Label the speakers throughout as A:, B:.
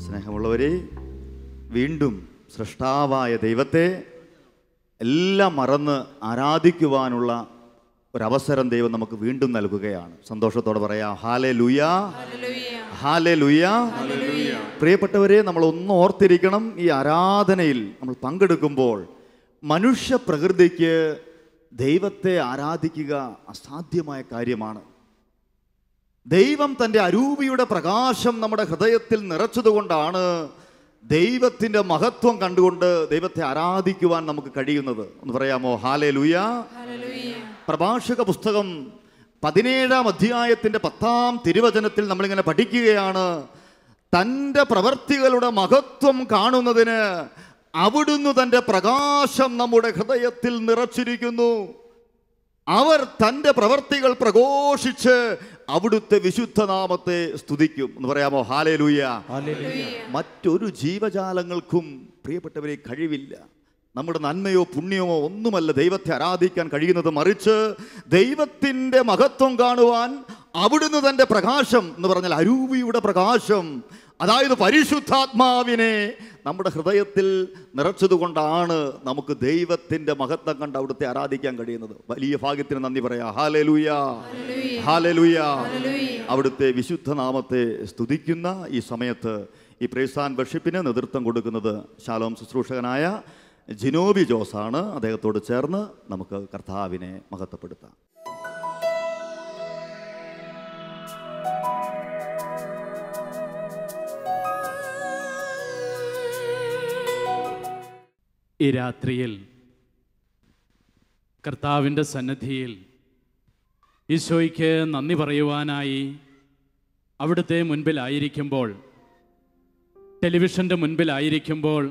A: സ്നേഹമുള്ളവരെ, വീണ്ടും സൃഷ്ടാവായ ദൈവത്തെ എല്ലാം മറന്ന് ആരാധിക്കുവാനുള്ള ഒരവസരം ദൈവം നമുക്ക് വീണ്ടും നൽകുകയാണ്. സന്തോഷത്തോടെ പറയാം ഹല്ലേലൂയ, ഹല്ലേലൂയ. പ്രിയപ്പെട്ടവരെ, നമ്മൾ ഒന്ന് ഓർത്തിരിക്കണം, ഈ ആരാധനയിൽ നമ്മൾ പങ്കെടുക്കുമ്പോൾ മനുഷ്യ പ്രകൃതിക്ക് ദൈവത്തെ ആരാധിക്കുക അസാധ്യമായ കാര്യമാണ്. ദൈവം തൻ്റെ അരൂപിയുടെ പ്രകാശം നമ്മുടെ ഹൃദയത്തിൽ നിറച്ചതുകൊണ്ടാണ് ദൈവത്തിൻ്റെ മഹത്വം കണ്ടുകൊണ്ട് ദൈവത്തെ ആരാധിക്കുവാൻ നമുക്ക് കഴിയുന്നത്. ഒന്ന് പറയാമോ ഹല്ലേലൂയ? പ്രഭാഷക പുസ്തകം 17-ാം അധ്യായത്തിൻ്റെ 10-ാം തിരുവചനത്തിൽ നമ്മളിങ്ങനെ പഠിക്കുകയാണ്. തൻ്റെ പ്രവർത്തികളുടെ മഹത്വം കാണുന്നതിന് അവിടുന്ന് തൻ്റെ പ്രകാശം നമ്മുടെ ഹൃദയത്തിൽ നിറച്ചിരിക്കുന്നു. അവർ തൻ്റെ പ്രവർത്തികൾ പ്രഘോഷിച്ച് അവിടുത്തെ വിശുദ്ധനാമത്തെ സ്തുതിക്കും. എന്ന് പറയാമോ ഹല്ലേലൂയ? മറ്റൊരു ജീവജാലങ്ങൾക്കും പ്രിയപ്പെട്ടവരെ കഴിവില്ല. നമ്മുടെ നന്മയോ പുണ്യമോ ഒന്നുമല്ല ദൈവത്തെ ആരാധിക്കാൻ കഴിയുന്നത്. മറിച്ച് ദൈവത്തിൻ്റെ മഹത്വം കാണുവാൻ അവിടുന്ന് തൻ്റെ പ്രകാശം എന്ന് പറഞ്ഞാൽ അരൂപിയുടെ പ്രകാശം, അതായത് പരിശുദ്ധാത്മാവിനെ നമ്മുടെ ഹൃദയത്തിൽ നിറച്ചതുകൊണ്ടാണ് നമുക്ക് ദൈവത്തിൻ്റെ മഹത്വം കണ്ട് അവിടുത്തെ ആരാധിക്കാൻ കഴിയുന്നത്. വലിയ ഭാഗ്യത്തിന് നന്ദി പറയാം. Hallelujah, hallelujah. അവിടുത്തെ വിശുദ്ധ നാമത്തെ സ്തുതിക്കുന്ന ഈ സമയത്ത് ഈ പ്രൈസ് ആൻഡ് വർഷിപ്പിന് നേതൃത്വം കൊടുക്കുന്നത് ശാലോം ശുശ്രൂഷകനായ ജിനോബി ജോസാണ്. അദ്ദേഹത്തോട് ചേർന്ന് നമുക്ക് കർത്താവിനെ മഹത്വപ്പെടുത്താം.
B: ഈ രാത്രിയിൽ കർത്താവിൻ്റെ സന്നിധിയിൽ ഈശോയ്ക്ക് നന്ദി പറയുവാനായി അവിടുത്തെ മുൻപിലായിരിക്കുമ്പോൾ, ടെലിവിഷൻ്റെ മുൻപിലായിരിക്കുമ്പോൾ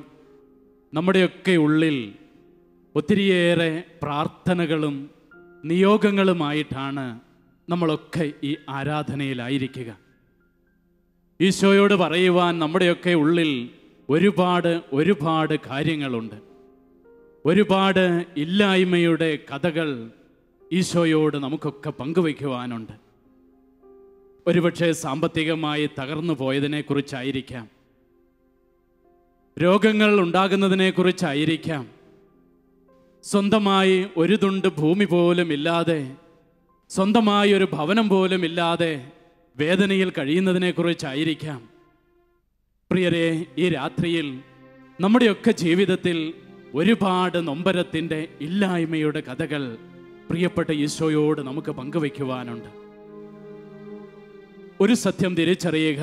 B: നമ്മുടെയൊക്കെ ഉള്ളിൽ ഒത്തിരിയേറെ പ്രാർത്ഥനകളും നിയോഗങ്ങളുമായിട്ടാണ് നമ്മളൊക്കെ ഈ ആരാധനയിലായിരിക്കുക. ഈശോയോട് പറയുവാൻ നമ്മുടെയൊക്കെ ഉള്ളിൽ ഒരുപാട് കാര്യങ്ങളുണ്ട്. ഒരുപാട് ഇല്ലായ്മയുടെ കഥകൾ ഈശോയോട് നമുക്കൊക്കെ പങ്കുവയ്ക്കുവാനുണ്ട്. ഒരുപക്ഷെ സാമ്പത്തികമായി തകർന്നു പോയതിനെക്കുറിച്ചായിരിക്കാം, രോഗങ്ങൾ ഉണ്ടാകുന്നതിനെക്കുറിച്ചായിരിക്കാം, സ്വന്തമായി ഒരു തുണ്ട് ഭൂമി പോലും ഇല്ലാതെ, സ്വന്തമായി ഒരു ഭവനം പോലും ഇല്ലാതെ വേദനയിൽ കഴിയുന്നതിനെക്കുറിച്ചായിരിക്കാം. പ്രിയരെ, ഈ രാത്രിയിൽ നമ്മുടെയൊക്കെ ജീവിതത്തിൽ ഒരുപാട് നൊമ്പരത്തിൻ്റെ ഇല്ലായ്മയുടെ കഥകൾ പ്രിയപ്പെട്ട ഈശോയോട് നമുക്ക് പങ്കുവയ്ക്കുവാനുണ്ട്. ഒരു സത്യം തിരിച്ചറിയുക,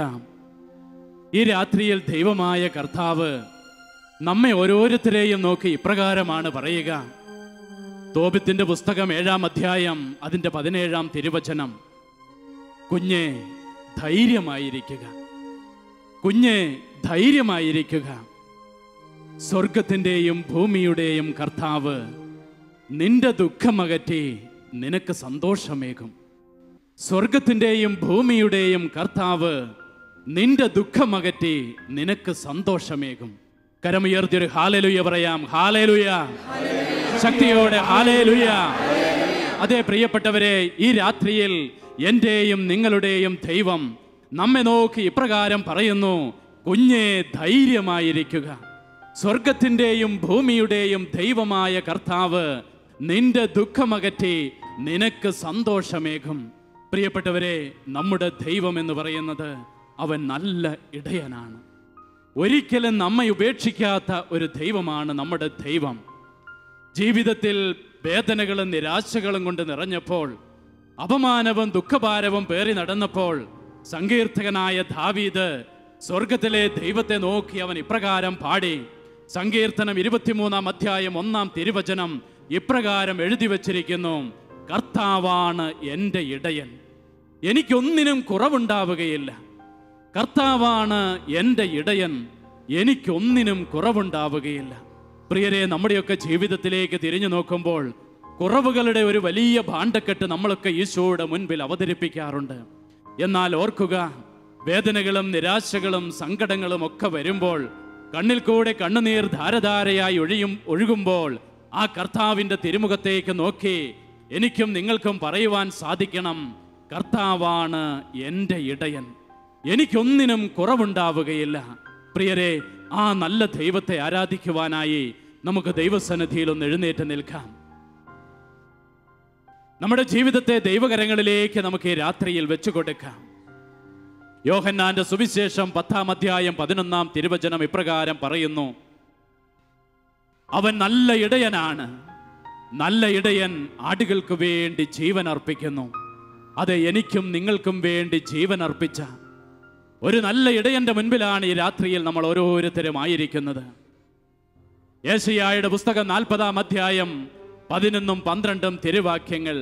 B: ഈ രാത്രിയിൽ ദൈവമായ കർത്താവ് നമ്മെ ഓരോരുത്തരെയും നോക്കി ഇപ്രകാരമാണ് പറയുക. തോബിത്തിൻ്റെ പുസ്തകം 7-ാം അധ്യായം അതിൻ്റെ 17-ാം തിരുവചനം: കുഞ്ഞേ ധൈര്യമായിരിക്കുക, കുഞ്ഞേ ധൈര്യമായിരിക്കുക, സ്വർഗത്തിൻ്റെയും ഭൂമിയുടെയും കർത്താവ് നിന്റെ ദുഃഖമകറ്റി നിനക്ക് സന്തോഷമേകും. സ്വർഗത്തിൻ്റെയും ഭൂമിയുടെയും കർത്താവ് നിന്റെ ദുഃഖമകറ്റി നിനക്ക് സന്തോഷമേകും. കരമുയർത്തിയൊരു ഹല്ലേലൂയ പറയാം. ഹല്ലേലൂയ, ശക്തിയോടെ ഹല്ലേലൂയ. അതേ പ്രിയപ്പെട്ടവരെ, ഈ രാത്രിയിൽ എൻ്റെയും നിങ്ങളുടെയും ദൈവം നമ്മെ നോക്കി ഇപ്രകാരം പറയുന്നു: കുഞ്ഞേ ധൈര്യമായിരിക്കുക, സ്വർഗത്തിൻ്റെയും ഭൂമിയുടെയും ദൈവമായ കർത്താവ് നിന്റെ ദുഃഖമകറ്റി നിനക്ക് സന്തോഷമേകും. പ്രിയപ്പെട്ടവരെ, നമ്മുടെ ദൈവം എന്ന് പറയുന്നത് അവൻ നല്ല ഇടയനാണ്. ഒരിക്കലും നമ്മെ ഉപേക്ഷിക്കാത്ത ഒരു ദൈവമാണ് നമ്മുടെ ദൈവം. ജീവിതത്തിൽ വേദനകളും നിരാശകളും കൊണ്ട് നിറഞ്ഞപ്പോൾ, അപമാനവും ദുഃഖഭാരവും പേറി നടന്നപ്പോൾ, സങ്കീർത്തകനായ ദാവീദ് സ്വർഗത്തിലെ ദൈവത്തെ നോക്കി അവൻ ഇപ്രകാരം പാടി. സങ്കീർത്തനം 23-ാം അധ്യായം 1-ാം തിരുവചനം ഇപ്രകാരം എഴുതി വച്ചിരിക്കുന്നു: കർത്താവാണ് എൻ്റെ ഇടയൻ, എനിക്കൊന്നിനും കുറവുണ്ടാവുകയില്ല. കർത്താവാണ് എൻ്റെ ഇടയൻ, എനിക്കൊന്നിനും കുറവുണ്ടാവുകയില്ല. പ്രിയരെ, നമ്മുടെയൊക്കെ ജീവിതത്തിലേക്ക് തിരിഞ്ഞു നോക്കുമ്പോൾ കുറവുകളുടെ ഒരു വലിയ ഭാണ്ഡക്കെട്ട് നമ്മളൊക്കെ ഈശോയുടെ മുൻപിൽ അവതരിപ്പിക്കാറുണ്ട്. എന്നാൽ ഓർക്കുക, വേദനകളും നിരാശകളും സങ്കടങ്ങളും ഒക്കെ വരുമ്പോൾ, കണ്ണിൽ കൂടെ കണ്ണുനീർ ധാരധാരയായി ഒഴുകുമ്പോൾ ആ കർത്താവിൻ്റെ തിരുമുഖത്തേക്ക് നോക്കി എനിക്കും നിങ്ങൾക്കും പറയുവാൻ സാധിക്കണം: കർത്താവാണ് എൻ്റെ ഇടയൻ, എനിക്കൊന്നിനും കുറവുണ്ടാവുകയില്ല. പ്രിയരെ, ആ നല്ല ദൈവത്തെ ആരാധിക്കുവാനായി നമുക്ക് ദൈവസന്നിധിയിൽ ഒന്ന് എഴുന്നേറ്റ് നിൽക്കാം. നമ്മുടെ ജീവിതത്തെ ദൈവകരങ്ങളിലേക്ക് നമുക്ക് ഈ രാത്രിയിൽ വെച്ചു കൊടുക്കാം. യോഹന്നാന്റെ സുവിശേഷം 10-ാം അധ്യായം 11-ാം തിരുവചനം ഇപ്രകാരം പറയുന്നു: അവൻ നല്ല ഇടയനാണ്. നല്ല ഇടയൻ ആടുകൾക്ക് വേണ്ടി ജീവൻ അർപ്പിക്കുന്നു. അത് എനിക്കും നിങ്ങൾക്കും വേണ്ടി ജീവൻ അർപ്പിച്ച ഒരു നല്ല ഇടയന്റെ മുൻപിലാണ് ഈ രാത്രിയിൽ നമ്മൾ ഓരോരുത്തരും ആയിരിക്കുന്നത്. യെശയ്യായുടെ പുസ്തകം 40-ാം അധ്യായം 11-ഉം 12-ഉം തിരുവാക്യങ്ങൾ: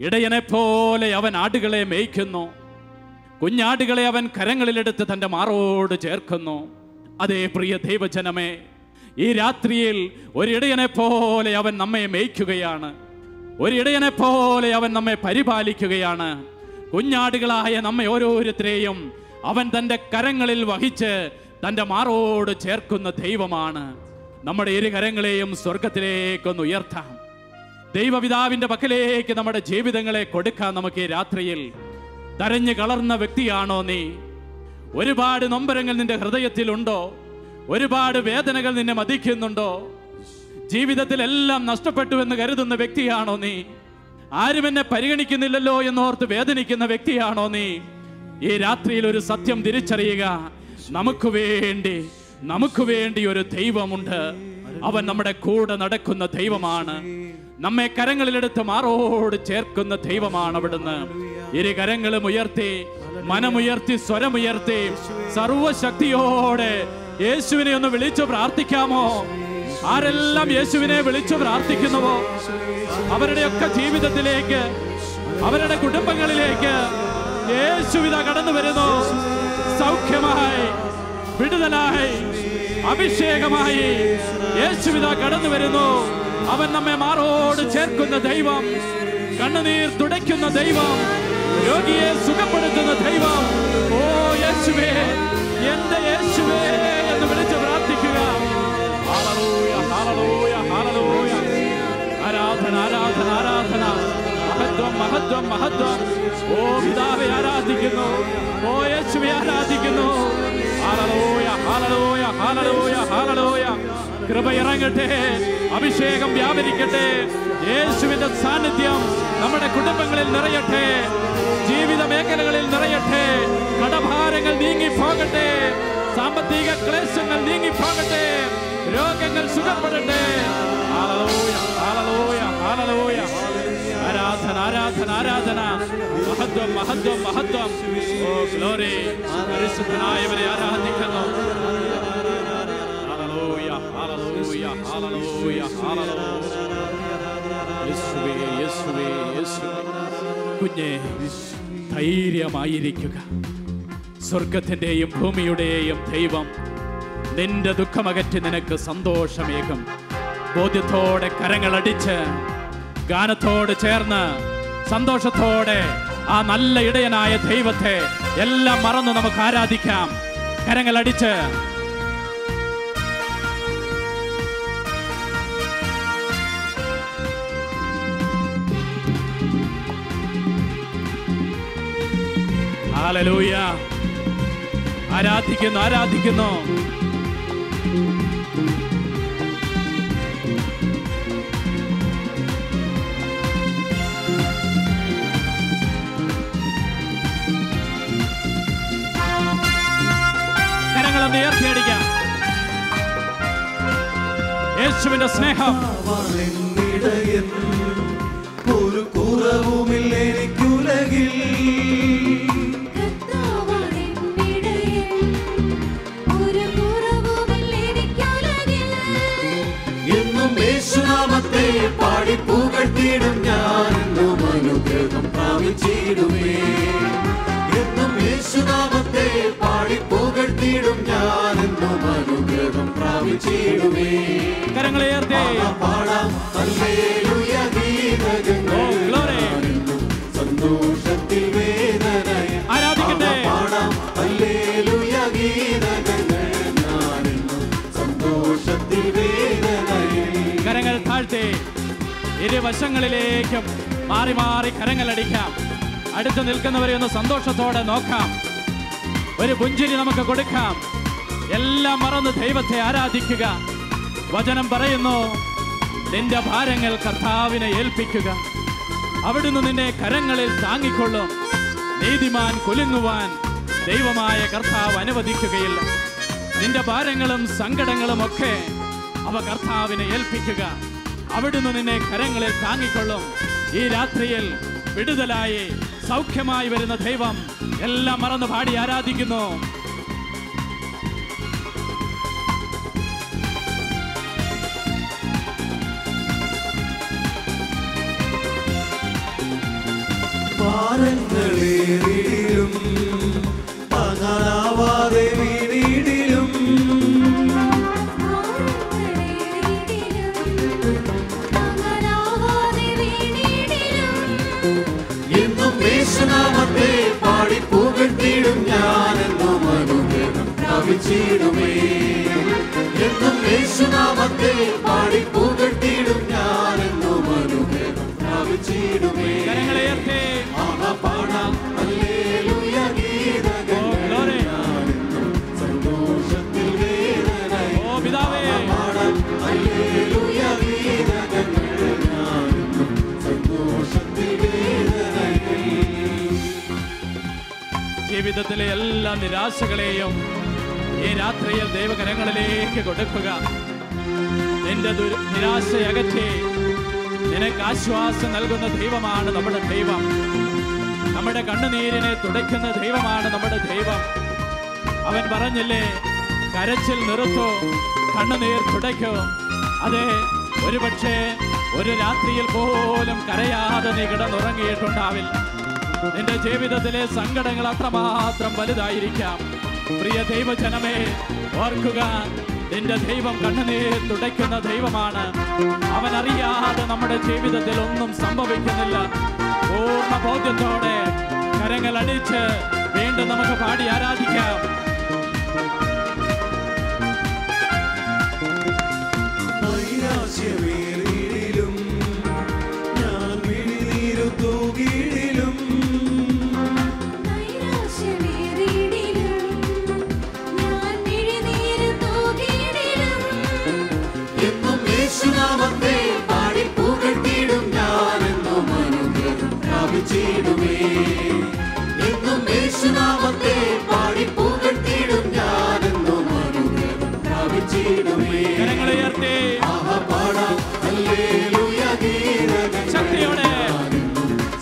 B: ഇടയനെ പോലെ അവൻ ആടുകളെ മേയ്ക്കുന്നു, കുഞ്ഞാടുകളെ അവൻ കരങ്ങളിലെടുത്ത് തൻ്റെ മാറോട് ചേർക്കുന്നു. അതേ പ്രിയ ദൈവജനമേ, ഈ രാത്രിയിൽ ഒരിടയനെ പോലെ അവൻ നമ്മെ മേയ്ക്കുകയാണ്. ഒരിടയനെ പോലെ അവൻ നമ്മെ പരിപാലിക്കുകയാണ്. കുഞ്ഞാടുകളായ നമ്മെ ഓരോരുത്തരെയും അവൻ തൻ്റെ കരങ്ങളിൽ വഹിച്ച് തൻ്റെ മാറോട് ചേർക്കുന്ന ദൈവമാണ്. നമ്മുടെ ഇരു കരങ്ങളെയും സ്വർഗത്തിലേക്കൊന്ന് ഉയർത്താം. ദൈവപിതാവിൻ്റെ പക്കലേക്ക് നമ്മുടെ ജീവിതങ്ങളെ കൊടുക്കാം. നമുക്ക് ഈ രാത്രിയിൽ തരഞ്ഞു കളർന്ന വ്യക്തിയാണോ നീ? ഒരുപാട് നൊമ്പരങ്ങൾ നിന്റെ ഹൃദയത്തിലുണ്ടോ? ഒരുപാട് വേദനകൾ നിന്നെ മതിക്കുന്നുണ്ടോ? ജീവിതത്തിൽ എല്ലാം നഷ്ടപ്പെട്ടു എന്ന് കരുതുന്ന വ്യക്തിയാണോ നീ? ആരും എന്നെ പരിഗണിക്കുന്നില്ലല്ലോ എന്നോർത്ത് വേദനിക്കുന്ന വ്യക്തിയാണോ നീ? ഈ രാത്രിയിൽ ഒരു സത്യം തിരിച്ചറിയുക. നമുക്ക് വേണ്ടി ഒരു ദൈവമുണ്ട്. അവൻ നമ്മുടെ കൂടെ നടക്കുന്ന ദൈവമാണ്. നമ്മെ കരങ്ങളിലെടുത്ത് മാറോട് ചേർക്കുന്ന ദൈവമാണ് അവിടുന്ന്. ഇരു കരങ്ങളും ഉയർത്തി, മനമുയർത്തി, സ്വരമുയർത്തി, സർവശക്തിയോടെ യേശുവിനെ ഒന്ന് വിളിച്ചു പ്രാർത്ഥിക്കാമോ? ആരെല്ലാം യേശുവിനെ വിളിച്ചു പ്രാർത്ഥിക്കുന്നുവോ അവരുടെയൊക്കെ ജീവിതത്തിലേക്ക്, അവരുടെ കുടുംബങ്ങളിലേക്ക് യേശുവിത കടന്നു വരുന്നു. സൗഖ്യമായി, വിടുതലായി, അഭിഷേകമായി യേശുവിത കടന്നു വരുന്നു. അവൻ നമ്മെ മാറോട് ചേർക്കുന്ന ദൈവം, കണ്ണുനീർ തുടയ്ക്കുന്ന ദൈവം, രോഗിയെ സുഖപ്പെടുത്തുന്ന ദൈവം. ഓ യേശുവേ, എന്റെ യേശുവേ എന്ന് വിളിച്ച് പ്രാർത്ഥിക്കുക. Hallelujah, hallelujah, hallelujah. ആരാധന, ആരാധന, ആരാധന. മഹത്വം, മഹത്വം, മഹത്വം. ഓ പിതാവേ ആരാധിക്കുന്നു. ഓ യേശുവേ ആരാധിക്കുന്നു. Hallelujah, hallelujah, hallelujah, hallelujah. കൃപ ഇറങ്ങട്ടെ, അഭിഷേകം വ്യാപരിക്കട്ടെ. യേശുവിന്റെ സാന്നിധ്യം നമ്മുടെ കുടുംബങ്ങളിൽ നിറയട്ടെ, ജീവിത മേഖലകളിൽ നിറയട്ടെ. കടഭാരങ്ങൾ നീങ്ങിപ്പോകട്ടെ, സാമ്പത്തിക ക്ലേശങ്ങൾ നീങ്ങിപ്പോകട്ടെ, രോഗങ്ങൾ സുഖപ്പെടട്ടെ. Hallelujah, hallelujah, hallelujah. ആരാധന, ആരാധന, ആരാധന. മഹത്വം, മഹത്വം, മഹത്വം. ഓ ഗ്ലോറി. പരിശുദ്ധനായവനെ ആരാധിക്കുന്നു. Hallelujah, hallelujah, hallelujah, hallelujah. യേശുവേ, യേശുവേ, യേശുവേ. കുഞ്ഞേ, ധൈര്യമായിരിക്കുക. സ്വർഗത്തിന്റെയും ഭൂമിയുടെയും ദൈവം നിന്റെ ദുഃഖമകറ്റി നിനക്ക് സന്തോഷമേകും. ബോധ്യത്തോടെ കരങ്ങളടിച്ച്, ഗാനത്തോട് ചേർന്ന്, സന്തോഷത്തോടെ ആ നല്ല ഇടയനായ ദൈവത്തെ എല്ലാം മറന്ന് നമുക്ക് ആരാധിക്കാം. കരങ്ങളടിച്ച് ഹല്ലേലൂയ. ആരാധിക്കുന്നു, ആരാധിക്കുന്നു. കരങ്ങളൊന്ന് ഉയർത്തിയടിക്കാം. യേശുവിന്റെ സ്നേഹം.
C: ഒരു കുറവുമില്ല എനിക്കുലകിൽ, എന്നും യേശുനാമത്തെ പാടി പുകഴ്ത്തിയിടും ഞാൻ, എന്നും അനുഗ്രഹം പ്രാപിച്ചിടുമേ. എന്നും യേശുനാമത്തെ പാടി പുകഴ്ത്തിയിടും ഞാൻ, എന്നും അനുഗ്രഹം പ്രാപിച്ചിടുമേ.
B: കരങ്ങളെ
C: പാടാം ഹല്ലേലൂയ ഗീതങ്ങൾ, സന്തോഷത്തിൽ വേദനയിൽ
B: ആരാധിക്കട്ടെ.
C: പാടാം ഹല്ലേലൂയ ഗീതങ്ങൾ, സന്തോഷത്തിൽ വേദനയിൽ.
B: കരങ്ങൾ താഴ്ത്തി ഇരുവശങ്ങളിലേക്കും മാറി മാറി കരങ്ങളടിക്കാം. അടുത്ത് നിൽക്കുന്നവരെ ഒന്ന് സന്തോഷത്തോടെ നോക്കാം. ഒരു പുഞ്ചിരി നമുക്ക് കൊടുക്കാം. എല്ലാം മറന്ന് ദൈവത്തെ ആരാധിക്കുക. വചനം പറയുന്നു, നിന്റെ ഭാരങ്ങൾ കർത്താവിനെ ഏൽപ്പിക്കുക, അവിടുന്ന് നിന്നെ കരങ്ങളിൽ താങ്ങിക്കൊള്ളും. നീതിമാൻ കുലുങ്ങുവാൻ ദൈവമായ കർത്താവ് അനുവദിക്കുകയില്ല. നിന്റെ ഭാരങ്ങളും സങ്കടങ്ങളും ഒക്കെ അവ കർത്താവിനെ ഏൽപ്പിക്കുക, അവിടുന്ന് നിന്നെ കരങ്ങളിൽ താങ്ങിക്കൊള്ളും. ഈ രാത്രിയിൽ വിടുതലായി സൗഖ്യമായി വരുന്ന ദൈവം എല്ലാം മറന്ന് പാടി ആരാധിക്കുന്നു.
C: ഭാരങ്ങളേറിയിലും താങ്ങാനാവാതെ വീണിടിലും എന്നും യേശുനാമത്തെ പാടി പുകഴ്ത്തിയിടും ഞാനെന്നും അനുഗ്രഹം പ്രാപിച്ചിടുമേ. എന്നും യേശുനാമത്തെ പാടി പുകഴ്ത്തിയിടും ഞാനെന്നും അനുഗ്രഹം പ്രാപിച്ചിടുമേ. പാടാം ഹല്ലേലൂയ ഗീതങ്ങൾ ഞാനെന്നും സന്തോഷത്തിൽ വേദനയിൽ. പാടാം ഹല്ലേലൂയ ഗീതങ്ങൾ ഞാനെന്നും സന്തോഷത്തിൽ വേദനയിൽ.
B: ജീവിതത്തിലെ എല്ലാ നിരാശകളെയും ഈ രാത്രിയിൽ ദൈവകരങ്ങളിലേക്ക് കൊടുക്കുക. നിന്റെ നിരാശ അകറ്റി നിനക്ക് ആശ്വാസം നൽകുന്ന ദൈവമാണ് നമ്മുടെ ദൈവം. നമ്മുടെ കണ്ണുനീരിനെ തുടയ്ക്കുന്ന ദൈവമാണ് നമ്മുടെ ദൈവം. അവൻ പറഞ്ഞില്ലേ, കരച്ചിൽ നിർത്തോ, കണ്ണുനീർ തുടയ്ക്കോ. അതെ, ഒരുപക്ഷെ ഒരു രാത്രിയിൽ പോലും കരയാതെ നീ കിടന്നുറങ്ങിയിട്ടുണ്ടാവില്ല. നിന്റെ ജീവിതത്തിലെ സങ്കടങ്ങൾ അത്രമാത്രം വലുതായിരിക്കാം. പ്രിയ ദൈവജനമേ, ഓർക്കുക, നിന്റെ ദൈവം കണ്ണുനീർ തുടയ്ക്കുന്ന ദൈവമാണ്. അവൻ അറിയാതെ നമ്മുടെ ജീവിതത്തിൽ ഒന്നും സംഭവിക്കുന്നില്ല. പൂർണ്ണ ബോധ്യത്തോടെ കരങ്ങൾ അടിച്ച് വീണ്ടും നമുക്ക് പാടി ആരാധിക്കാം.
C: നൈരാശ്യമേറിയിലും ഞാൻ മിഴിനീരു തൂകിയിടിലും എന്നും യേശുനാമത്തെ പാടി പുകഴ്ത്തിയിടും ഞാനെന്നും അനുഗ്രഹം പ്രാപിച്ചിടുമേ. എന്നും യേശുനാമത്തെ പാടി പുകഴ്ത്തിയിടും ഞാനെന്നും അനുഗ്രഹം പ്രാപിച്ചിടുമേ. പാടാം ഹല്ലേലൂയ ഗീതങ്ങൾ
B: ശക്തിയോടെ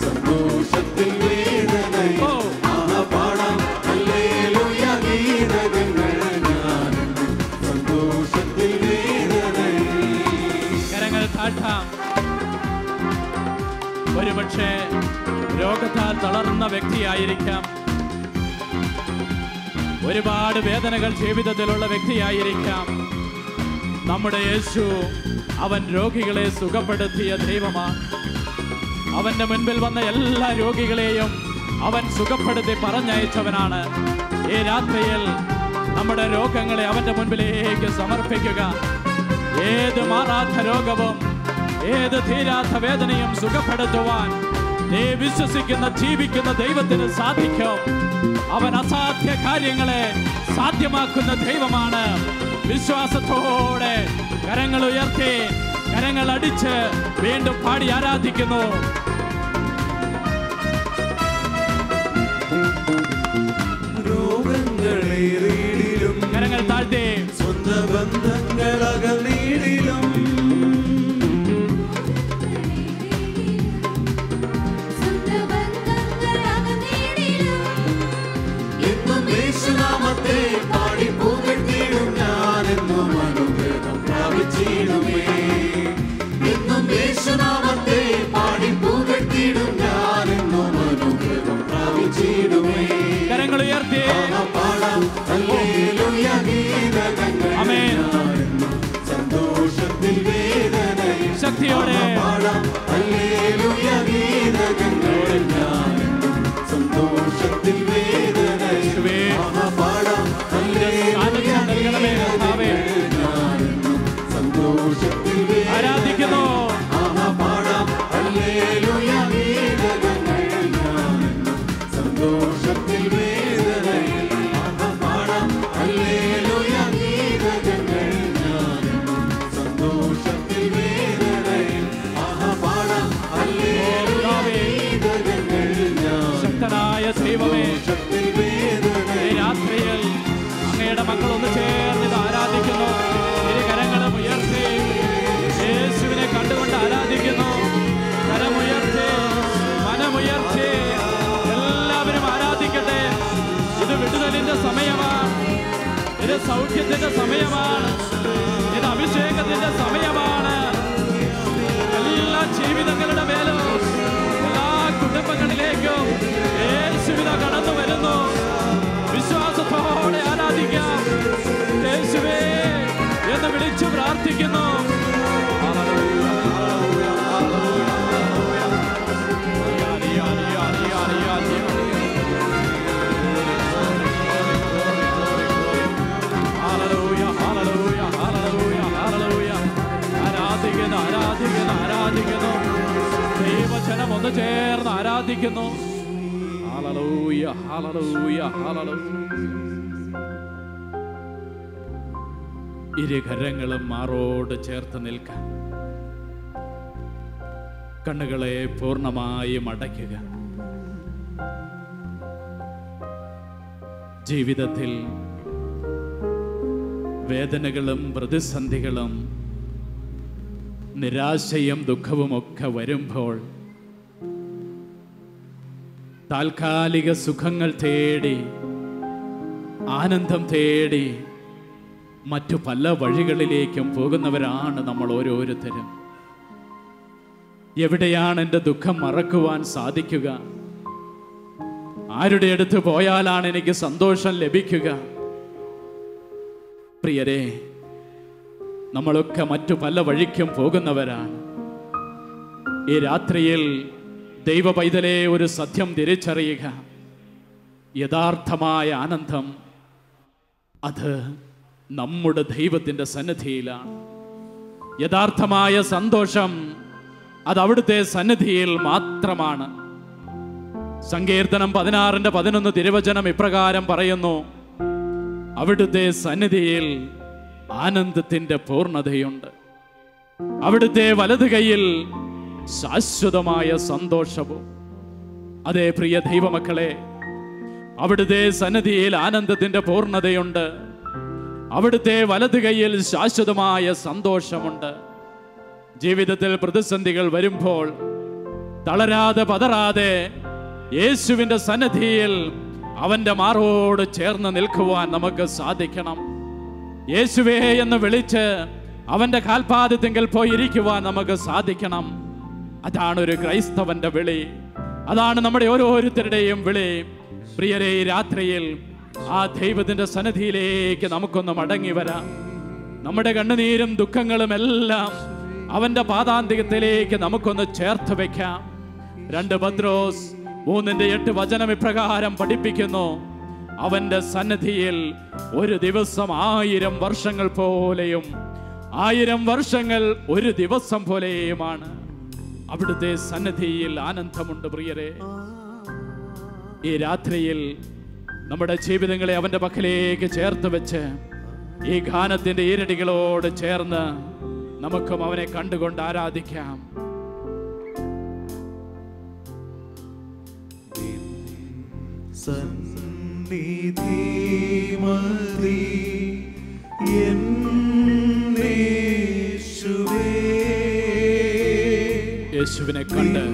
C: സന്തോഷത്തിൽ വേദനയിൽ. പാടാം ഹല്ലേലൂയ ഗീതങ്ങൾ ഞാനെന്നും സന്തോഷത്തിൽ വേദനയിൽ.
B: കരങ്ങൾ താഴ്ത്താം. ഒരുപക്ഷെ രോഗത്താൽ തളർന്ന വ്യക്തിയായിരിക്കാം, ഒരുപാട് വേദനകൾ ജീവിതത്തിലുള്ള വ്യക്തിയായിരിക്കാം. നമ്മുടെ യേശു, അവൻ രോഗികളെ സുഖപ്പെടുത്തിയ ദൈവമാണ്. അവന്റെ മുൻപിൽ വന്ന എല്ലാ രോഗികളെയും അവൻ സുഖപ്പെടുത്തി പറഞ്ഞയച്ചവനാണ്. ഈ രാത്രിയിൽ നമ്മുടെ രോഗങ്ങളെ അവന്റെ മുൻപിലേക്ക് സമർപ്പിക്കുക. ഏത് മാറാത്ത രോഗവും ഏത് തീരാത്ത വേദനയും സുഖപ്പെടുത്തുവാൻ നീ വിശ്വസിക്കുന്ന ജീവിക്കുന്ന ദൈവത്തിന് സാധിക്കും. അവൻ അസാധ്യ കാര്യങ്ങളെ സാധ്യമാക്കുന്ന ദൈവമാണ്. വിശ്വാസത്തോടെ കരങ്ങൾ ഉയർത്തി കരങ്ങൾ അടിച്ച് വീണ്ടും പാടി ആരാധിക്കുന്നു.
C: രോഗങ്ങളേറിയിലും
B: കരങ്ങൾ താഴ്ത്തി
C: സ്വന്തം ബന്ധങ്ങൾ അകന്നിടിലും എന്നും യേശുനാമത്തെ പാടി പുകഴ്ത്തിയിടും ഞാനെന്നും അനുഗ്രഹം പ്രാപിച്ചിടുമേ. എന്നും യേശുനാമത്തെ പാടി പുകഴ്ത്തിയിടും ഞാനെന്നും അനുഗ്രഹം പ്രാപിച്ചിടുമേ.
B: കരങ്ങൾ ഉയർത്തി
C: പാടാം ഹല്ലേലൂയ ഗീതങ്ങൾ
B: ആമേൻ.
C: ഞാനെന്നും സന്തോഷത്തിൽ
B: സഭയുടെ മക്കൾ ഒന്ന് ചേർന്ന് ഇത് ആരാധിക്കുന്നു. ഇരുകരങ്ങളും ഉയർത്തി യേശുവിനെ കണ്ടുകൊണ്ട് ആരാധിക്കുന്നു. കരമുയർത്തി മനമുയർത്തി എല്ലാവരും ആരാധിക്കട്ടെ. ഇത് വിടുതലിന്റെ സമയമാണ്, ഇത് സൗഖ്യത്തിന്റെ സമയമാണ്, ഇത് അഭിഷേകത്തിന്റെ സമയമാണ്. എല്ലാ ജീവിതങ്ങളുടെ മേലും എല്ലാ കുടുംബങ്ങളിലേക്കും യേശുവിത കടന്നു വരുന്നു. വിശ്വാസത്തോടെ ആരാധിക്കാം. യേശുവേ എന്ന് വിളിച്ചു പ്രാർത്ഥിക്കുന്നു. ആരാധിക്കുന്നു. ദൈവജനം ഒന്ന് ചേർന്ന് ആരാധിക്കുന്നു. Hallelujah, hallelujah, hallelujah. ഇരുകരങ്ങളും മാറോട് ചേർത്ത് നിൽക്കാം. കണ്ണുകളെ പൂർണ്ണമായും അടയ്ക്കുക. ജീവിതത്തിൽ വേദനകളും പ്രതിസന്ധികളും നിരാശയും ദുഃഖവുമൊക്കെ വരുമ്പോൾ താൽക്കാലിക സുഖങ്ങൾ തേടി ആനന്ദം തേടി മറ്റു പല വഴികളിലേക്കും പോകുന്നവരാണ് നമ്മൾ ഓരോരുത്തരും. എവിടെയാണ് എൻ്റെ ദുഃഖം മറക്കുവാൻ സാധിക്കുക? ആരുടെ അടുത്ത് പോയാലാണ് എനിക്ക് സന്തോഷം ലഭിക്കുക? പ്രിയരെ, നമ്മളൊക്കെ മറ്റു പല വഴിക്കും പോകുന്നവരാണ്. ഈ രാത്രിയിൽ ദൈവ പൈതലെ ഒരു സത്യം തിരിച്ചറിയുക. യഥാർത്ഥമായ ആനന്ദം അത് നമ്മുടെ ദൈവത്തിൻ്റെ സന്നിധിയിലാണ്. യഥാർത്ഥമായ സന്തോഷം അത് അവിടുത്തെ സന്നിധിയിൽ മാത്രമാണ്. സങ്കീർത്തനം 16:11 തിരുവചനം ഇപ്രകാരം പറയുന്നു: അവിടുത്തെ സന്നിധിയിൽ ആനന്ദത്തിന്റെ പൂർണ്ണതയുണ്ട്. അവിടുത്തെ വലതു കൈയിൽ ശാശ്വതമായ സന്തോഷവും. അതേ പ്രിയ ദൈവമക്കളെ, അവിടുത്തെ സന്നിധിയിൽ ആനന്ദത്തിന്റെ പൂർണ്ണതയുണ്ട്. അവിടുത്തെ വലതു കൈയിൽ ശാശ്വതമായ സന്തോഷമുണ്ട്. ജീവിതത്തിൽ പ്രതിസന്ധികൾ വരുമ്പോൾ തളരാതെ പതറാതെ യേശുവിൻ്റെ സന്നിധിയിൽ അവൻ്റെ മാറോട് ചേർന്ന് നിൽക്കുവാൻ നമുക്ക് സാധിക്കണം. യേശുവേ എന്ന് വിളിച്ച് അവൻ്റെ കാൽപാദത്തിങ്കൽ പോയി ഇരിക്കുവാൻ നമുക്ക് സാധിക്കണം. അതാണ് ഒരു ക്രൈസ്തവന്റെ വിളി. അതാണ് നമ്മുടെ ഓരോരുത്തരുടെയും വിളി. പ്രിയരെ, രാത്രിയിൽ ആ ദൈവത്തിൻ്റെ സന്നിധിയിലേക്ക് നമുക്കൊന്ന് മടങ്ങി വരാം. നമ്മുടെ കണ്ണുനീരും ദുഃഖങ്ങളും എല്ലാം അവൻ്റെ പാദാന്തികത്തിലേക്ക് നമുക്കൊന്ന് ചേർത്ത് വെക്കാം. 2 പത്രോസ് 3:8 വചനം ഇപ്രകാരം പഠിപ്പിക്കുന്നു: അവൻ്റെ സന്നിധിയിൽ ഒരു ദിവസം 1000 വർഷങ്ങൾ പോലെയും 1000 വർഷങ്ങൾ ഒരു ദിവസം പോലെയുമാണ്. അവിടുത്തെ സന്നിധിയിൽ ആനന്ദമുണ്ട്. പ്രിയരെ, ഈ രാത്രിയിൽ നമ്മുടെ ജീവിതങ്ങളെ അവൻ്റെ പക്കലേക്ക് ചേർത്ത് വെച്ച് ഈ ഗാനത്തിൻ്റെ ഈരടികളോട് ചേർന്ന് നമുക്കും അവനെ കണ്ടുകൊണ്ട് ആരാധിക്കാം.
C: സന്നിധി മതി യേശുവേ,
B: യേശുവിനെ കണ്ട്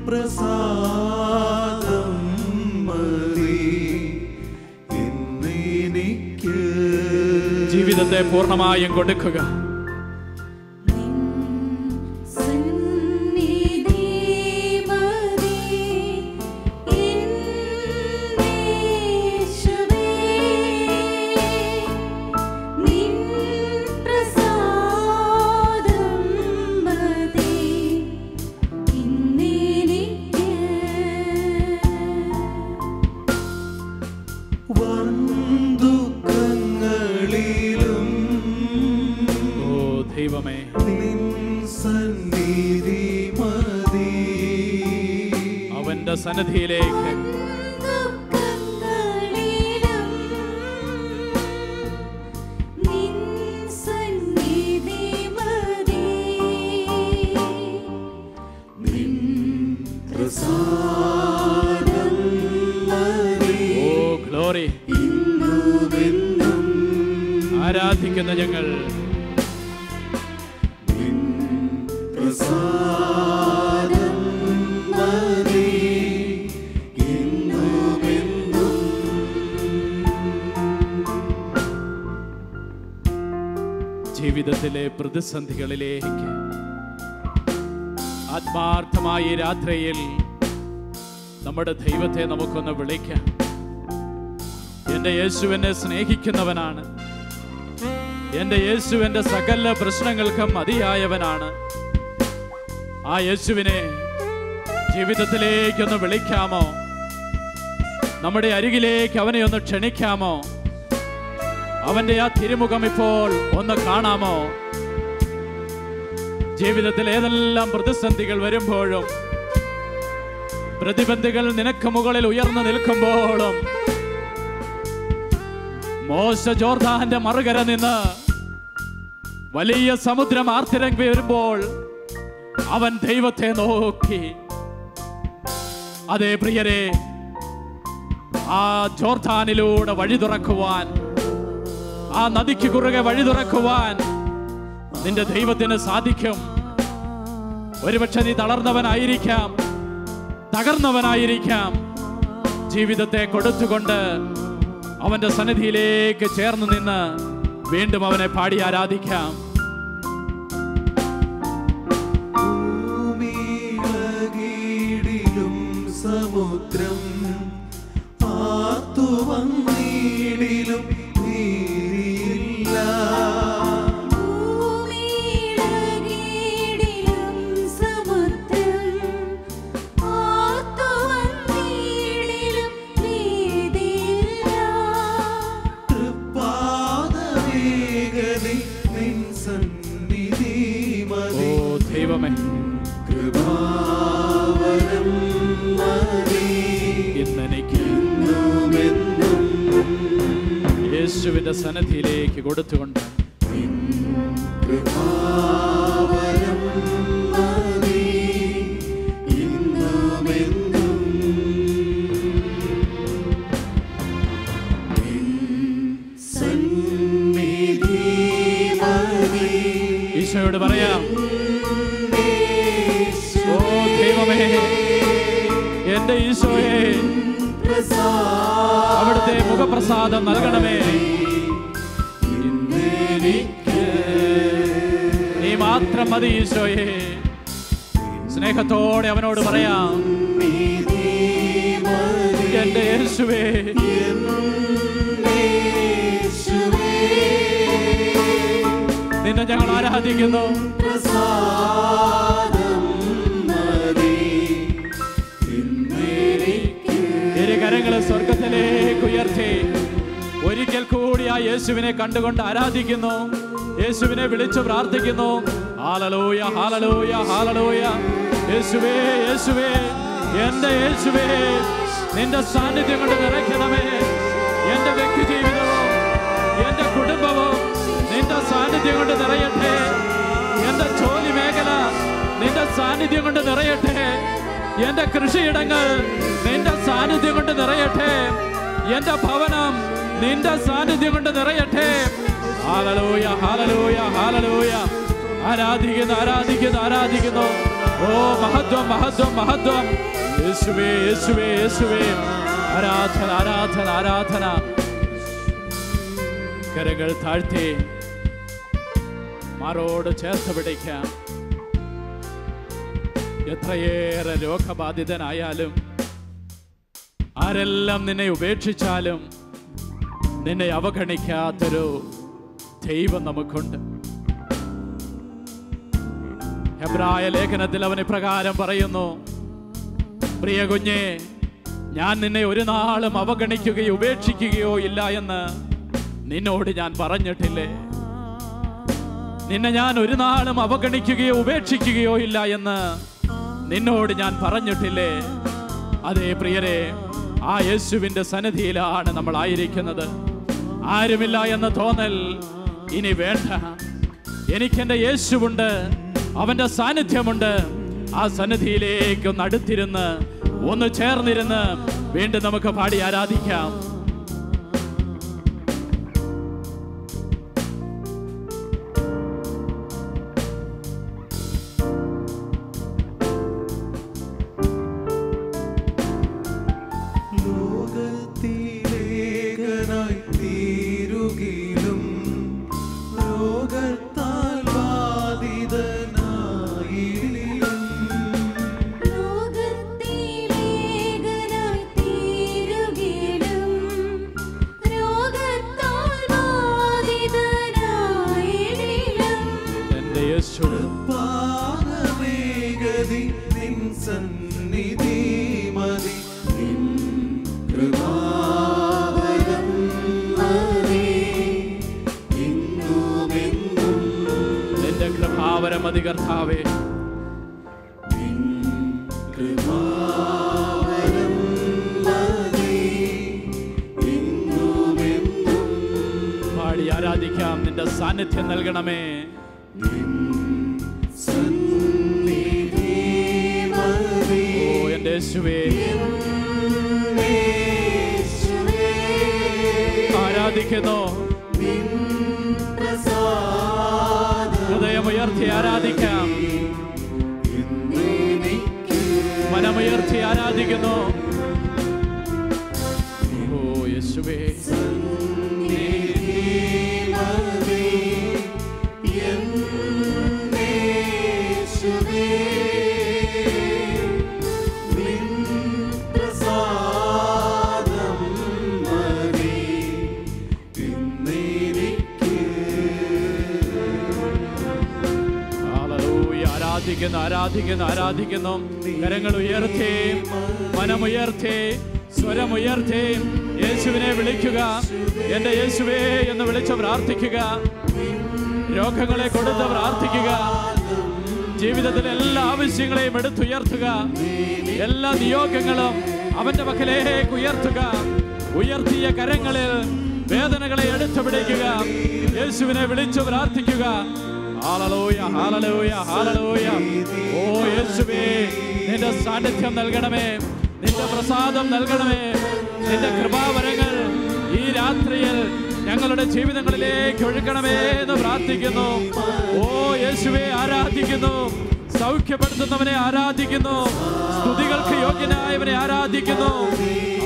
C: പ്രസാദം മതി ഇന്നെനിക്ക്.
B: ജീവിതത്തെ പൂർണ്ണമായും കൊടുക്കുക. അവന്റെ സന്നിധിയിലേക്ക്
C: ഗ്ലോറി ഇന്നും
B: ആരാധിക്കുന്ന ഞങ്ങൾ
C: പ്രസാദം മതി ഇന്നുമെന്നും.
B: ജീവിതത്തിലെ പ്രതിസന്ധികളിലേക്ക് ആത്മാർത്ഥമായ ഈ രാത്രിയിൽ നമ്മുടെ ദൈവത്തെ നമുക്കൊന്ന് വിളിക്കാം. എൻ്റെ യേശു എന്നെ സ്നേഹിക്കുന്നവനാണ്. എൻ്റെ യേശു എൻ്റെ സകല പ്രശ്നങ്ങൾക്കും മതിയായവനാണ്. ആ യേശുവിനെ ജീവിതത്തിലേക്കൊന്ന് വിളിക്കാമോ? നമ്മുടെ അരികിലേക്ക് അവനെ ഒന്ന് ക്ഷണിക്കാമോ? അവന്റെ ആ തിരുമുഖം ഇപ്പോൾ ഒന്ന് കാണാമോ? ജീവിതത്തിൽ ഏതെല്ലാം പ്രതിസന്ധികൾ വരുമ്പോഴും, പ്രതിബന്ധികൾ നിനക്ക് മുകളിൽ ഉയർന്നു നിൽക്കുമ്പോഴും, മോശ ജോർദാന്റെ മറുകര നിന്ന് വലിയ സമുദ്രം ആർത്തിരങ്ങി വരുമ്പോൾ അവൻ ദൈവത്തെ നോക്കി. അതേ പ്രിയരെ, ആ ജോർദാനിലൂടെ വഴി തുറക്കുവാൻ, ആ നദിക്ക് കുറുകെ വഴി തുറക്കുവാൻ നിന്റെ ദൈവത്തിന് സാധിക്കും. ഒരുപക്ഷെ നീ തളർന്നവനായിരിക്കാം, തകർന്നവനായിരിക്കാം. ജീവിതത്തെ കൊടുത്തുകൊണ്ട് അവന്റെ സന്നിധിയിലേക്ക് ചേർന്ന് നിന്ന് വീണ്ടും അവനെ പാടി ആരാധിക്കാം.
C: ഭൂമിയിലകിടിലും സമുദ്രം ആർത്തുവന്നിടിലും നീരില്ല.
B: ദൈവമേ,
C: കൃപാവരം മതി
B: ഇന്നെനിക്ക്
C: ഇന്നുമെന്നും.
B: യേശുവിന്റെ സന്നിധിയിലേക്ക് കൊടുത്തുകൊണ്ട്
C: കൃപാവരം മതി ഇന്നുമെന്നും. സന്നിധി മതി.
B: ഈശോയോട് പറയാം, ഓ ദൈവമേ, എന്റെ ഈശോയെ, അവിടുത്തെ മുഖപ്രസാദം നൽകണമേ. നീ മാത്രം മതി ഈശോയെ. സ്നേഹത്തോടെ അവനോട് പറയാം, എന്റെ യേശുവേ, നിന്നെ ഞങ്ങൾ ആരാധിക്കുന്നു. ഇരു കരങ്ങളെ സ്വർഗത്തിലേക്ക് ഉയർത്തി ഒരിക്കൽ കൂടി ആ യേശുവിനെ കണ്ടുകൊണ്ട് ആരാധിക്കുന്നു. യേശുവിനെ വിളിച്ചു പ്രാർത്ഥിക്കുന്നു. Hallelujah, hallelujah, hallelujah. യേശുവേ, യേശുവേ, എന്റെ യേശുവേ, നിന്റെ സാന്നിധ്യം കൊണ്ട് നിറയ്ക്കണമേ. എന്റെ വ്യക്തി ജീവിതവും എന്റെ കുടുംബവും നിന്റെ സാന്നിധ്യം കൊണ്ട് നിറയട്ടെ. എന്റെ ജോലി മേഖല നിന്റെ സാന്നിധ്യം കൊണ്ട് നിറയട്ടെ. എന്റെ കൃഷിയിടങ്ങൾ നിന്റെ സാന്നിധ്യം കൊണ്ട് നിറയട്ടെ. എന്റെ ഭവനം നിന്റെ സാന്നിധ്യം കൊണ്ട് നിറയട്ടെ. Hallelujah, hallelujah, hallelujah. ആരാധിക്കുന്നു, ആരാധിക്കുന്നു, ആരാധിക്കുന്നു. ഓ മഹത്വം, മഹത്വം, മഹത്വം. യേശുവേ, യേശുവേ, യേശുവേ. ആരാധന, ആരാധന, ആരാധന. കരങ്ങൾ താഴ്ത്തി മാറോട് ചേർത്ത് പിടിക്കാം. എത്രയേറെ രോഗബാധിതനായാലും, ആരെല്ലാം നിന്നെ ഉപേക്ഷിച്ചാലും നിന്നെ അവഗണിക്കാത്തൊരു ദൈവം നമുക്കുണ്ട്. ഹെബ്രായ ലേഖനത്തിൽ അവൻ ഇപ്രകാരം പറയുന്നു, പ്രിയ കുഞ്ഞേ, ഞാൻ നിന്നെ ഒരു നാളും അവഗണിക്കുകയോ ഉപേക്ഷിക്കുകയോ ഇല്ല എന്ന് നിന്നോട് ഞാൻ പറഞ്ഞിട്ടില്ലേ? നിന്നെ ഞാൻ ഒരു നാളും അവഗണിക്കുകയോ ഉപേക്ഷിക്കുകയോ ഇല്ല എന്ന് നിന്നോട് ഞാൻ പറഞ്ഞിട്ടില്ലേ? അതേ പ്രിയരെ, ആ യേശുവിന്റെ സന്നിധിയിലാണ് നമ്മൾ ആയിരിക്കുന്നത്. ആരുമില്ല എന്ന തോന്നൽ ഇനി വേണ്ട. എനിക്കെന്റെ യേശുവുണ്ട്, അവന്റെ സാന്നിധ്യമുണ്ട്. ആ സന്നിധിയിലേക്ക് ഒന്ന് അടുത്തിരുന്ന്, ഒന്ന് ചേർന്നിരുന്ന് വീണ്ടും നമുക്ക് പാടി ആരാധിക്കാം. കൃപാവരം മതി കർത്താവേ.
C: കൃപാവരം മതി എന്നുമെന്നും.
B: പാടി ആരാധിക്കാം. നിന്റെ സാന്നിധ്യം നൽകണമേ.
C: സന്നിധി മതി
B: ഓ എൻ്റെ യേശുവേ,
C: യേശുവേ.
B: ആരാധിക്കുന്നു.
C: നിൻ പ്രസാദം
B: ഹൃദയമുയർത്തി ആരാധിക്കാം.
C: ഇന്നെനിക്ക്
B: മനമുയർത്തി ആരാധിക്കുന്നു. ഓ യേശുവേ,
C: സന്നിധി മതി എന്നേശുവേ. നിൻ പ്രസാദം മതി ഇന്നെനിക്ക്.
B: ഹല്ലേലൂയ. ആരാധിക്കുന്നു, ആരാധിക്കുന്നു, ആരാധിക്കുന്നു. കരങ്ങൾ ഉയർത്തി, മനമുയർത്തി, സ്വരമുയർത്തി യേശുവിനെ വിളിക്കുക. എൻ്റെ യേശുവേ എന്ന് വിളിച്ച് പ്രാർത്ഥിക്കുക. രോഗങ്ങളെ കൊടുത്ത് പ്രാർത്ഥിക്കുക. ജീവിതത്തിലെ എല്ലാ ആവശ്യങ്ങളെയും എടുത്തുയർത്തുക. എല്ലാ നിയോഗങ്ങളും അവന്റെ പക്കലേക്ക് ഉയർത്തുക. ഉയർത്തിയ കരങ്ങളിൽ വേദനകളെ എടുത്തു പിടിക്കുക. യേശുവിനെ വിളിച്ചു പ്രാർത്ഥിക്കുക. Hallelujah, hallelujah, hallelujah. ഓ യേശുവേ, നിന്റെ സാന്നിധ്യം നൽകണമേ, നിന്റെ പ്രസാദം നൽകണമേ. നിന്റെ കൃപാവരങ്ങൾ ഈ രാത്രിയിൽ ഞങ്ങളുടെ ജീവിതങ്ങളിലേക്ക് ഒഴുകണമേ എന്ന് പ്രാർത്ഥിക്കുന്നു. ഓ യേശുവേ, ആരാധിക്കുന്നു. സൗഖ്യപ്പെടുത്തുന്നവനെ ആരാധിക്കുന്നു. സ്തുതികൾക്ക് യോഗ്യനായവനെ ആരാധിക്കുന്നു.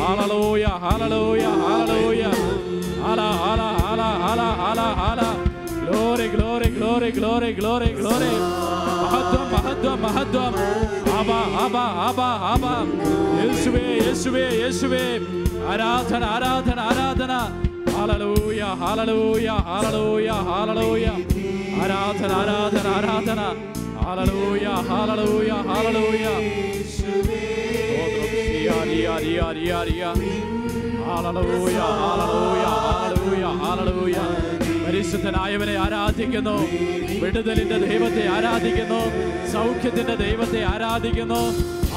B: Hallelujah, hallelujah, hallelujah. Hallelujah, hallelujah, hallelujah. Glory, glory, glory, glory, glory, glory. മഹത്വം, മഹത്വം, മഹത്വം. ആബാ, ആബാ, ആബാ, ആബാ. യേശുവേ, യേശുവേ, യേശുവേ. ആരാധന, ആരാധന, ആരാധന. Hallelujah, hallelujah, hallelujah, hallelujah. ആരാധന, ആരാധന, ആരാധന. Hallelujah, hallelujah, hallelujah. സ്തോത്രം. റിയ, റിയ, റിയ, റിയ. Hallelujah, hallelujah, hallelujah, hallelujah. പരിശുദ്ധനായവനെ ആരാധിക്കുന്നു. വിടുതലിന്റെ ദൈവത്തെ ആരാധിക്കുന്നു. സൗഖ്യത്തിന്റെ ദൈവത്തെ ആരാധിക്കുന്നു.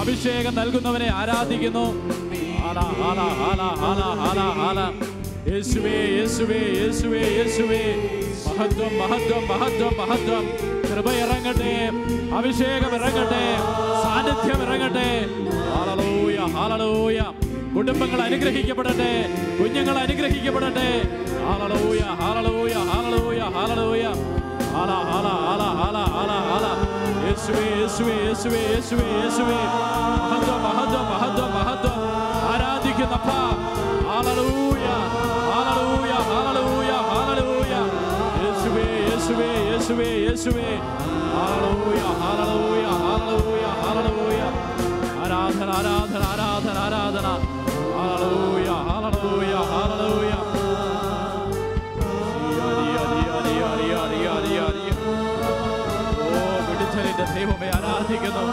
B: അഭിഷേകം നൽകുന്നവനെ ആരാധിക്കുന്നു. ആല, ആല, ആല, ആല, ആല, ആല. യേശുവേ, യേശുവേ, യേശുവേ, യേശുവേ. മഹത്വം, മഹത്വം, മഹത്വം, മഹത്വം. കൃപ ഇറങ്ങട്ടെ, അഭിഷേകം ഇറങ്ങട്ടെ, സാന്നിധ്യം ഇറങ്ങട്ടെ. Hallelujah, hallelujah. കുടുംബങ്ങൾ അനുഗ്രഹിക്കപ്പെടട്ടെ, കുഞ്ഞുങ്ങൾ അനുഗ്രഹിക്കപ്പെടട്ടെ. Hallelujah, hallelujah, hallelujah, hallelujah. ആല, ആല, ആല, ആല, ആല, ആല. യേശുവേ, യേശുവേ, യേശുവേ, യേശുവേ, യേശുവേ. മഹത്വം, മഹത്വം, മഹത്വം, മഹത്വം. ആരാധിക്കുന്നപ്പ. Hallelujah, hallelujah, hallelujah, hallelujah. യേശുവേ, യേശുവേ, യേശുവേ, യേശുവേ. Hallelujah, hallelujah, hallelujah, hallelujah. ആരാധന, ആരാധന, ആരാധന, ആരാധന. Hallelujah, hallelujah, hallelujah. ഓ വിടുതലിന്റെ ദൈവമേ ആരാധിക്കുന്നു.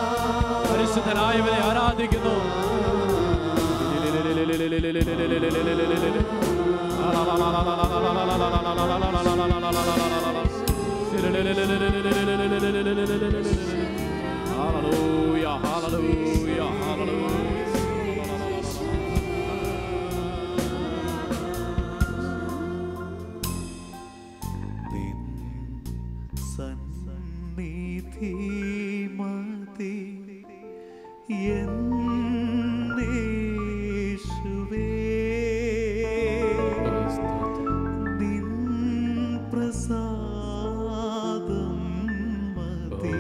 B: പരിശുദ്ധനായവനെ ആരാധിക്കുന്നു. Hallelujah, hallelujah, hallelujah.
C: സന്നിധി മതി എന്നേശുവേ. നിൻ പ്രസാദം മതി